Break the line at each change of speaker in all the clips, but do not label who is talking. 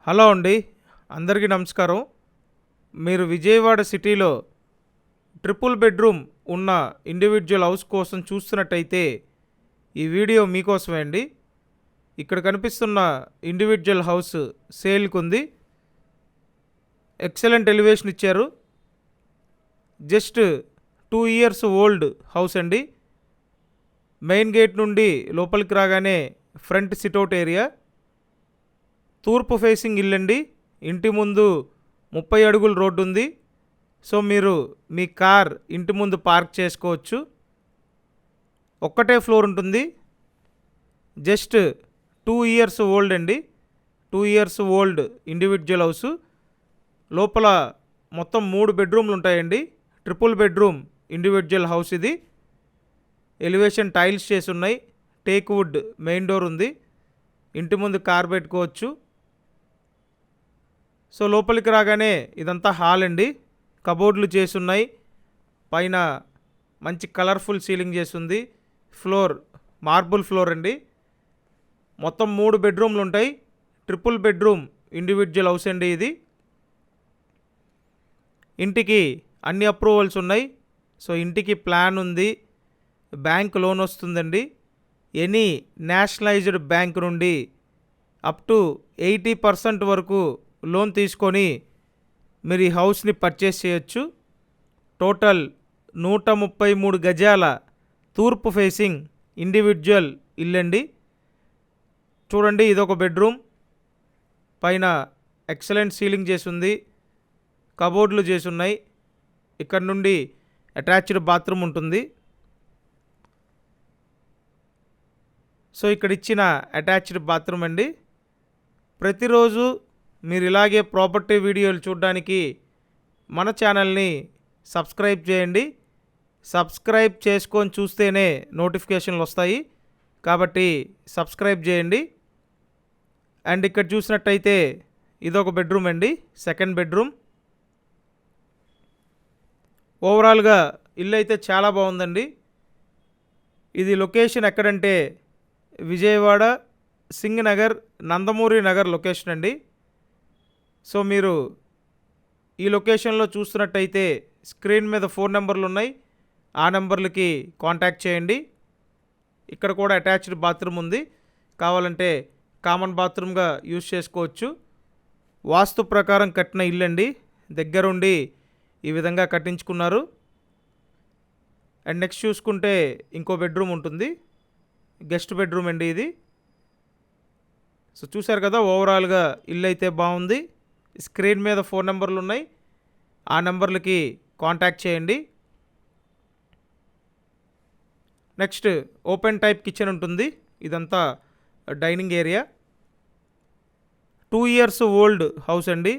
Hello అండి, అందరికీ నమస్కారం. మీరు విజయవాడ సిటీలో ట్రిపుల్ బెడ్రూమ్ ఉన్న ఇండివిజువల్ హౌస్ కోసం చూస్తున్నట్టయితే ఈ వీడియో మీకోసమే అండి. ఇక్కడ కనిపిస్తున్న ఇండివిజువల్ హౌస్ సేల్కి ఉంది. ఎక్సలెంట్ ఎలివేషన్ ఇచ్చారు. జస్ట్ 2 years ఓల్డ్ హౌస్ అండి. మెయిన్ గేట్ నుండి లోపలికి రాగానే ఫ్రంట్ సిట్అవుట్ ఏరియా, తూర్పు ఫేసింగ్ ఇల్లండి. ఇంటి ముందు 30 అడుగుల రోడ్డు ఉంది. సో మీరు మీ కార్ ఇంటి ముందు పార్క్ చేసుకోవచ్చు. ఒక్కటే ఫ్లోర్ ఉంటుంది. జస్ట్ 2 years ఓల్డ్ అండి. 2 years ఓల్డ్ ఇండివిజువల్ హౌస్. లోపల మొత్తం 3 బెడ్రూమ్లు ఉంటాయండి. ట్రిపుల్ బెడ్రూమ్ ఇండివిజువల్ హౌస్ ఇది. ఎలివేషన్ టైల్స్ చేసి ఉన్నాయి. టేక్ వుడ్ మెయిన్ డోర్ ఉంది. ఇంటి ముందు కార్ పెట్టుకోవచ్చు. సో లోపలికి రాగానే ఇదంతా హాల్ అండి. కబోర్డ్లు చేసి ఉన్నాయి. పైన మంచి కలర్ఫుల్ సీలింగ్ చేసి ఉంది. ఫ్లోర్ మార్బుల్ ఫ్లోర్ అండి. మొత్తం 3 బెడ్రూమ్లు ఉంటాయి. ట్రిపుల్ బెడ్రూమ్ ఇండివిజువల్ హౌస్ అండి ఇది. ఇంటికి అన్ని అప్రూవల్స్ ఉన్నాయి. సో ఇంటికి ప్లాన్ ఉంది. బ్యాంక్ లోన్ వస్తుందండి. ఎనీ నేషనలైజ్డ్ బ్యాంక్ నుండి అప్ టు 80% వరకు లోన్ తీసుకొని మీరు ఈ హౌస్ని పర్చేస్ చేయొచ్చు. టోటల్ 133 గజాల తూర్పు ఫేసింగ్ ఇండివిజువల్ ఇల్లండి. చూడండి, ఇదొక బెడ్రూమ్. పైన ఎక్సలెంట్ సీలింగ్ చేసి ఉంది. కబోర్డ్లు చేసి ఉన్నాయి. ఇక్కడ నుండి అటాచ్డ్ బాత్రూమ్ ఉంటుంది. సో ఇక్కడ ఇచ్చిన అటాచ్డ్ బాత్రూమ్ అండి. ప్రతిరోజు మీరు ఇలాగే ప్రాపర్టీ వీడియోలు చూడడానికి మన ఛానల్ని సబ్స్క్రైబ్ చేయండి. సబ్స్క్రైబ్ చేసుకొని చూస్తేనే నోటిఫికేషన్లు వస్తాయి. కాబట్టి సబ్స్క్రైబ్ చేయండి. అండ్ ఇక్కడ చూసినట్టయితే ఇదొక బెడ్రూమ్ అండి. Second bedroom. ఓవరాల్గా ఇల్లు అయితే చాలా బాగుందండి. ఇది లొకేషన్ ఎక్కడంటే విజయవాడ సింగనగర్ నందమూరి నగర్ లొకేషన్ అండి. సో మీరు ఈ లొకేషన్లో చూస్తున్నట్టయితే స్క్రీన్ మీద 4 నెంబర్లు ఉన్నాయి. ఆ నెంబర్లకి కాంటాక్ట్ చేయండి. ఇక్కడ కూడా అటాచ్డ్ బాత్రూమ్ ఉంది. కావాలంటే కామన్ బాత్రూమ్గా యూజ్ చేసుకోవచ్చు. వాస్తు ప్రకారం కట్టిన ఇల్లు అండి. దగ్గరుండి ఈ విధంగా కట్టించుకున్నారు. అండ్ నెక్స్ట్ చూసుకుంటే ఇంకో బెడ్రూమ్ ఉంటుంది. గెస్ట్ బెడ్రూమ్ అండి ఇది. సో చూశారు కదా, ఓవరాల్గా ఇల్లు అయితే బాగుంది. స్క్రీన్ మీద 4 నెంబర్లు ఉన్నాయి. ఆ నెంబర్లకి కాంటాక్ట్ చేయండి. నెక్స్ట్ ఓపెన్ టైప్ కిచెన్ ఉంటుంది. ఇదంతా dining area. 2 years old house అండి.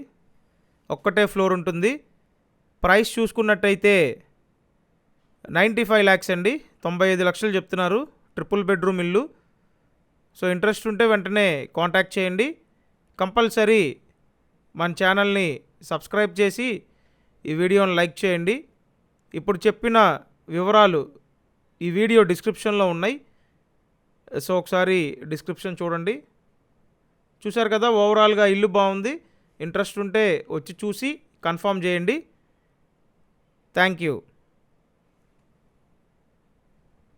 ఒక్కటే ఫ్లోర్ ఉంటుంది. ప్రైస్ చూసుకున్నట్టయితే 95 lakhs అండి. 95 లక్షలు చెప్తున్నారు. ట్రిపుల్ బెడ్రూమ్ ఇల్లు. సో ఇంట్రెస్ట్ ఉంటే వెంటనే కాంటాక్ట్ చేయండి. కంపల్సరీ మన ఛానల్ని సబ్స్క్రైబ్ చేసి ఈ వీడియోని లైక్ చేయండి. ఇప్పుడు చెప్పిన వివరాలు ఈ వీడియో డిస్క్రిప్షన్లో ఉన్నాయి. సో ఒకసారి డిస్క్రిప్షన్ చూడండి. చూశారు కదా, ఓవరాల్గా ఇల్లు బాగుంది. ఇంట్రెస్ట్ ఉంటే వచ్చి చూసి కన్ఫర్మ్ చేయండి. Thank you.